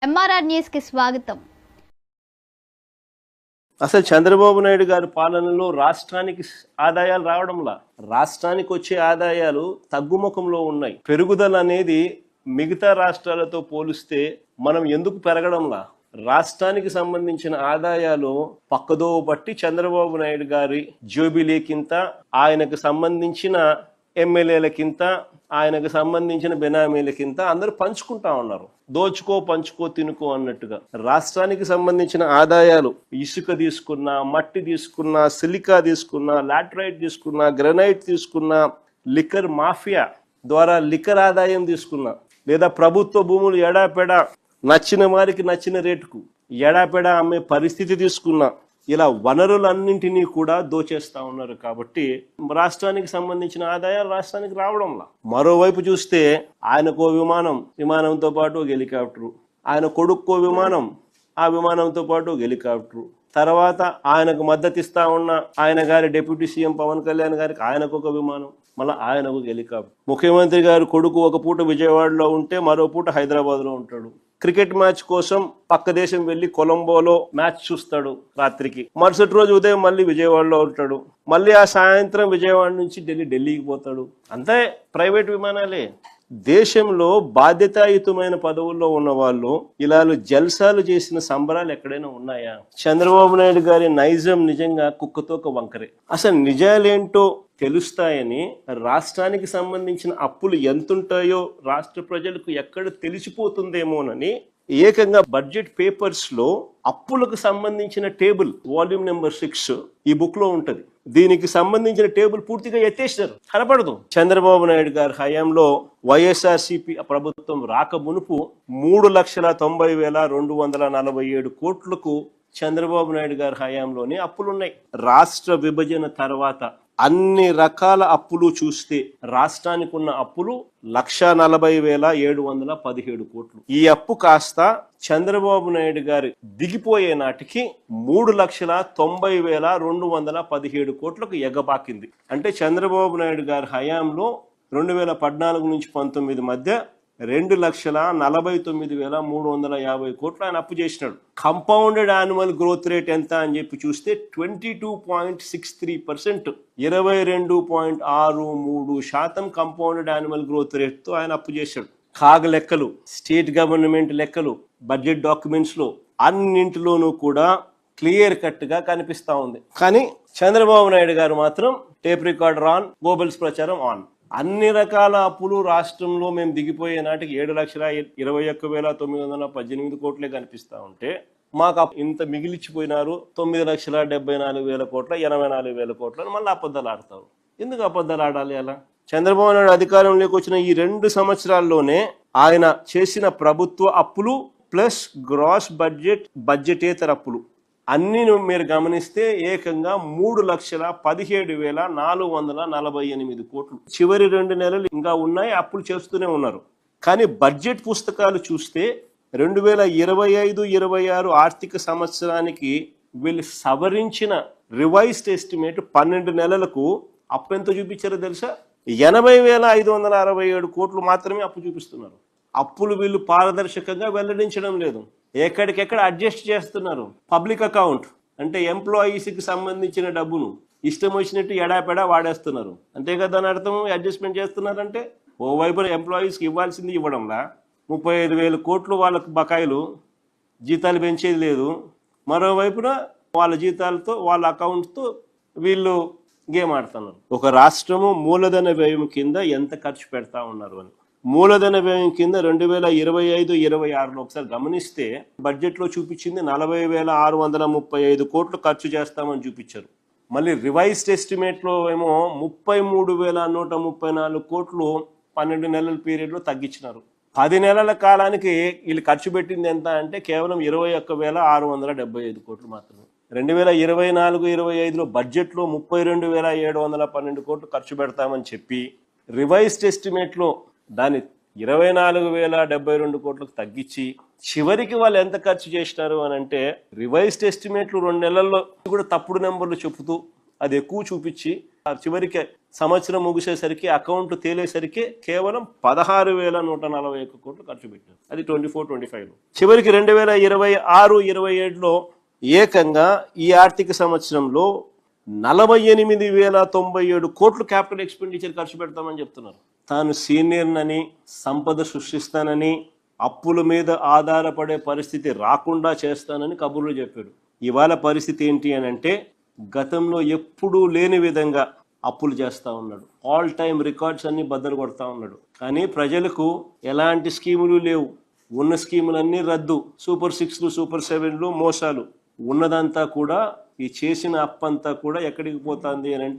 MRR news కి స్వాగతం. అసలు చంద్రబాబు నాయుడు గారి పాలనలో రాష్ట్రానికి ఆదాయాలు రావడంలా, రాష్ట్రానికి వచ్చే ఆదాయాలు తగ్గుముఖంలో ఉన్నాయి. పెరుగుదల అనేది మిగతా రాష్ట్రాలతో పోలిస్తే మనం ఎందుకు పెరగడంలా? రాష్ట్రానికి సంబంధించిన ఆదాయాలు పక్కదో బట్టి చంద్రబాబు నాయుడు గారి జోబిలీకింత, ఆయనకు సంబంధించిన ఎమ్మెల్యేలకింత, ఆయనకు సంబంధించిన బెనామీలకింత అందరూ పంచుకుంటా ఉన్నారు. దోచుకో పంచుకో తినుకో అన్నట్టుగా రాష్ట్రానికి సంబంధించిన ఆదాయాలు ఇసుక తీసుకున్నా, మట్టి తీసుకున్నా, సిలికా తీసుకున్నా, లాటరైట్ తీసుకున్నా, గ్రనైట్ తీసుకున్నా, లిక్కర్ మాఫియా ద్వారా లిక్కర్ ఆదాయం తీసుకున్నా, లేదా ప్రభుత్వ భూములు ఎడాపెడా నచ్చిన వారికి నచ్చిన రేటుకు ఎడాపెడా అమ్మే పరిస్థితి తీసుకున్నా, ఇలా వనరులన్నింటినీ కూడా దోచేస్తా ఉన్నారు. కాబట్టి రాష్ట్రానికి సంబంధించిన ఆదాయాలు రాష్ట్రానికి రావడంలా. మరోవైపు చూస్తే ఆయనకో విమానంతో పాటు ఒక హెలికాప్టరు, ఆయన కొడుక్కో విమానం, ఆ విమానంతో పాటు ఒక హెలికాప్టరు, తర్వాత ఆయనకు మద్దతు ఇస్తా ఉన్న ఆయన గారి డిప్యూటీ సీఎం పవన్ కళ్యాణ్ గారికి ఆయనకు ఒక విమానం, మళ్ళీ ఆయనకు ఒక హెలికాప్టర్. ముఖ్యమంత్రి గారు కొడుకు ఒక పూట విజయవాడలో ఉంటే మరో పూట హైదరాబాద్లో ఉంటాడు. క్రికెట్ మ్యాచ్ కోసం పక్క దేశం వెళ్లి కొలంబోలో మ్యాచ్ చూస్తాడు రాత్రికి. మరుసటి రోజు ఉదయం మళ్ళీ విజయవాడలో ఉంటాడు. మళ్ళీ ఆ సాయంత్రం విజయవాడ నుంచి ఢిల్లీకి పోతాడు. అంతే ప్రైవేట్ విమానాలే. దేశంలో బాధ్యతాయుతమైన పదవుల్లో ఉన్న వాళ్ళు ఇలా జల్సాలు చేసిన సంబరాలు ఎక్కడైనా ఉన్నాయా? చంద్రబాబు నాయుడు గారి నైజం నిజంగా కుక్కతోక వంకరే. అసలు నిజాలేంటో తెలుస్తాయని, రాష్ట్రానికి సంబంధించిన అప్పులు ఎంతుంటాయో రాష్ట్ర ప్రజలకు ఎక్కడ తెలిసిపోతుందేమోనని ఏకంగా బడ్జెట్ పేపర్స్ లో అప్పులకు సంబంధించిన టేబుల్ వాల్యూమ్ నెంబర్ 6 ఈ బుక్ లో ఉంటది. దీనికి సంబంధించిన టేబుల్ పూర్తిగా ఎత్తేసారు, కనపడదు. చంద్రబాబు నాయుడు గారి హయాంలో వైఎస్ఆర్సీపీ ప్రభుత్వం రాక మునుపు 3,90,247 కోట్లకు చంద్రబాబు నాయుడు గారి హయాంలోనే అప్పులున్నాయి. రాష్ట్ర విభజన తర్వాత అన్ని రకాల అప్పులు చూస్తే రాష్ట్రానికి ఉన్న అప్పులు 1,40,717 కోట్లు. ఈ అప్పు కాస్త చంద్రబాబు నాయుడు గారి దిగిపోయే నాటికి 3,90,217 కోట్లకు ఎగబాకింది. అంటే చంద్రబాబు నాయుడు గారి హయాంలో 2014 నుంచి 19 మధ్య 2,49,350 కోట్లు ఆయన అప్పు చేసినాడు. కంపౌండెడ్ యాన్యువల్ గ్రోత్ రేట్ ఎంత అని చెప్పి చూస్తే 22.63%, 22.63% కంపౌండెడ్ యాన్యువల్ గ్రోత్ రేట్ తో ఆయన అప్పు చేశాడు. కాగ లెక్కలు, స్టేట్ గవర్నమెంట్ లెక్కలు, బడ్జెట్ డాక్యుమెంట్స్ లో అన్నింటిలోనూ కూడా క్లియర్ కట్ గా కనిపిస్తా ఉంది. కానీ చంద్రబాబు నాయుడు గారు మాత్రం టేప్ రికార్డర్ ఆన్, గోబెల్స్ ప్రచారం ఆన్. అన్ని రకాల అప్పులు రాష్ట్రంలో మేము దిగిపోయే నాటికి 7,21,918 కోట్లే కనిపిస్తా ఉంటే మాకు ఇంత మిగిలిచ్చిపోయినారు 9,74,000 కోట్ల, 84,000 కోట్లని మళ్ళీ అబద్ధాలు ఆడతారు. ఎందుకు అబద్ధాలు ఆడాలి? అలా చంద్రబాబు నాయుడు అధికారంలోకి వచ్చిన ఈ 2 సంవత్సరాల్లోనే ఆయన చేసిన ప్రభుత్వ అప్పులు ప్లస్ గ్రాస్ బడ్జెటేతర అప్పులు అన్ని మీరు గమనిస్తే ఏకంగా 3,17,448 కోట్లు. చివరి 2 నెలలు ఇంకా ఉన్నాయి, అప్పులు చేస్తూనే ఉన్నారు. కానీ బడ్జెట్ పుస్తకాలు చూస్తే 2025-26 ఆర్థిక సంవత్సరానికి వీళ్ళు సవరించిన రివైజ్డ్ ఎస్టిమేట్ 12 నెలలకు అప్పు ఎంత చూపించారో తెలుసా? 80,567 కోట్లు మాత్రమే అప్పు చూపిస్తున్నారు. అప్పులు వీళ్ళు పారదర్శకంగా వెల్లడించడం లేదు, ఎక్కడికెక్కడ అడ్జస్ట్ చేస్తున్నారు. పబ్లిక్ అకౌంట్ అంటే ఎంప్లాయీస్కి సంబంధించిన డబ్బును ఇష్టం వచ్చినట్టు ఎడాపెడా వాడేస్తున్నారు. అంతే కదా అని అర్థం. అడ్జస్ట్మెంట్ చేస్తున్నారంటే ఓవైపు ఎంప్లాయీస్కి ఇవ్వాల్సింది ఇవ్వడంలా, 35,000 కోట్లు వాళ్ళకు బకాయిలు, జీతాలు పెంచేది లేదు. మరోవైపున వాళ్ళ జీతాలతో వాళ్ళ అకౌంట్తో వీళ్ళు గేమ్ ఆడుతున్నారు. ఒక రాష్ట్రము మూలధన వ్యయం కింద ఎంత ఖర్చు పెడతా ఉన్నారు అని. మూలధన వ్యయం కింద 2025-26లో ఒకసారి గమనిస్తే బడ్జెట్లో చూపించింది 40,635 కోట్లు ఖర్చు చేస్తామని చూపించారు. మళ్ళీ రివైజ్డ్ ఎస్టిమేట్లో ఏమో 33,134 కోట్లు 12 నెలల పీరియడ్లో తగ్గించినారు. 10 నెలల కాలానికి వీళ్ళు ఖర్చు పెట్టింది ఎంత అంటే కేవలం 21,675 కోట్లు మాత్రమే. 2024-25లో బడ్జెట్లో 32,712 కోట్లు ఖర్చు పెడతామని చెప్పి రివైజ్డ్ ఎస్టిమేట్లో దాన్ని 24,072 కోట్లకు తగ్గించి చివరికి వాళ్ళు ఎంత ఖర్చు చేసినారు అని అంటే రివైజ్డ్ ఎస్టిమేట్లు 2 నెలల్లో కూడా తప్పుడు నెంబర్లు చెబుతూ అది ఎక్కువ చూపించి చివరికి సంవత్సరం ముగిసేసరికి అకౌంట్ తేలేసరికి కేవలం 16,141 కోట్లు ఖర్చు పెట్టారు. అది 24-25. చివరికి 2026-27లో ఏకంగా ఈ ఆర్థిక సంవత్సరంలో 48,097 కోట్లు క్యాపిటల్ ఎక్స్పెండిచర్ ఖర్చు పెడతామని చెప్తున్నారు. తాను సీనియర్నని, సంపద సృష్టిస్తానని, అప్పుల మీద ఆధారపడే పరిస్థితి రాకుండా చేస్తానని కబుర్లు చెప్పాడు. ఇవాళ పరిస్థితి ఏంటి అని అంటే గతంలో ఎప్పుడూ లేని విధంగా అప్పులు చేస్తూ ఉన్నాడు. ఆల్ టైమ్ రికార్డ్స్ అన్ని బద్దలు కొడతా ఉన్నాడు. కానీ ప్రజలకు ఎలాంటి స్కీములు లేవు. ఉన్న స్కీములన్నీ రద్దు. సూపర్ 6లు, సూపర్ 7లు, మోసాలు. ఉన్నదంతా కూడా ఈ చేసిన అప్పంతా కూడా ఎక్కడికి పోతుంది అని అంటే